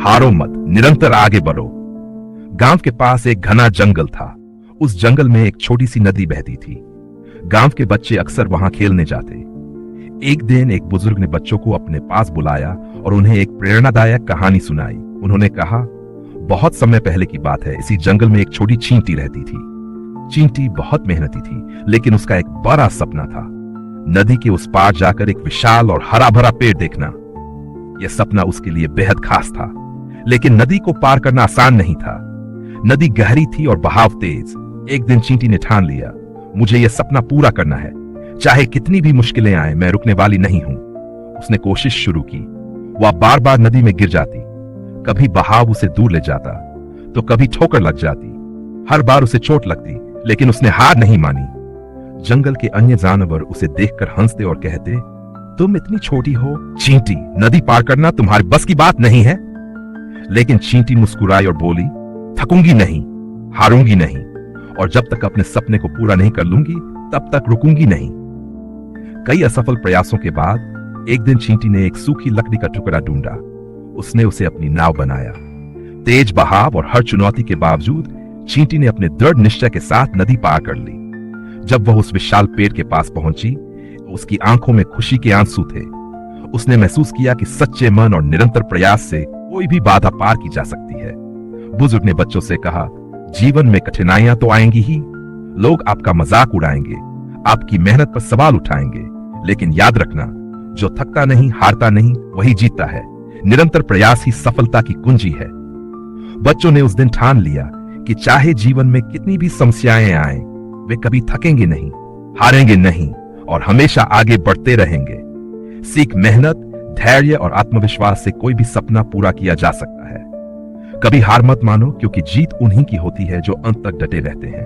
हारो मत, निरंतर आगे बढ़ो। गांव के पास एक घना जंगल था। उस जंगल में एक छोटी सी नदी बहती थी। गांव के बच्चे अक्सर वहां खेलने जाते। एक दिन एक बुजुर्ग ने बच्चों को अपने पास बुलाया और उन्हें एक प्रेरणादायक कहानी सुनाई। उन्होंने कहा, बहुत समय पहले की बात है, इसी जंगल में एक छोटी चींटी रहती थी। चींटी बहुत मेहनती थी, लेकिन उसका एक बड़ा सपना था, नदी के उस पार जाकर एक विशाल और हरा भरा पेड़ देखना। यह सपना उसके लिए बेहद खास था, लेकिन नदी को पार करना आसान नहीं था। नदी गहरी थी और बहाव तेज। एक दिन चींटी ने ठान लिया, मुझे यह सपना पूरा करना है, चाहे कितनी भी मुश्किलें आए, मैं रुकने वाली नहीं हूं। उसने कोशिश शुरू की। वह बार बार नदी में गिर जाती, कभी बहाव उसे दूर ले जाता तो कभी ठोकर लग जाती। हर बार उसे चोट लगती, लेकिन उसने हार नहीं मानी। जंगल के अन्य जानवर उसे देखकर हंसते और कहते, तुम इतनी छोटी हो चींटी, नदी पार करना तुम्हारी बस की बात नहीं है। लेकिन चींटी मुस्कुराई और बोली, थकूंगी नहीं, हारूंगी नहीं, और जब तक अपने सपने को पूरा नहीं कर लूंगी तब तक रुकूंगी नहीं। कई असफल प्रयासों के बाद एक दिन चींटी ने एक सूखी लकड़ी का टुकड़ा ढूंढा। उसने उसे अपनी नाव बनाया। तेज बहाव और हर चुनौती के बावजूद चींटी ने अपने दृढ़ निश्चय के साथ नदी पार कर ली। जब वह उस विशाल पेड़ के पास पहुंची तो उसकी आंखों में खुशी के आंसू थे। उसने महसूस किया कि सच्चे मन और निरंतर प्रयास से कोई भी बाधा पार की जा सकती है। बुजुर्ग ने बच्चों से कहा, जीवन में कठिनाइयां तो आएंगी ही, लोग आपका मजाक उड़ाएंगे, आपकी मेहनत पर सवाल उठाएंगे, लेकिन याद रखना, जो थकता नहीं, हारता नहीं, वही जीतता है। निरंतर प्रयास ही सफलता की कुंजी है। बच्चों ने उस दिन ठान लिया कि चाहे जीवन में कितनी भी समस्याएं आए, वे कभी थकेंगे नहीं, हारेंगे नहीं और हमेशा आगे बढ़ते रहेंगे। सीख मेहनत, धैर्य और आत्मविश्वास से कोई भी सपना पूरा किया जा सकता है। कभी हार मत मानो, क्योंकि जीत उन्हीं की होती है जो अंत तक डटे रहते हैं।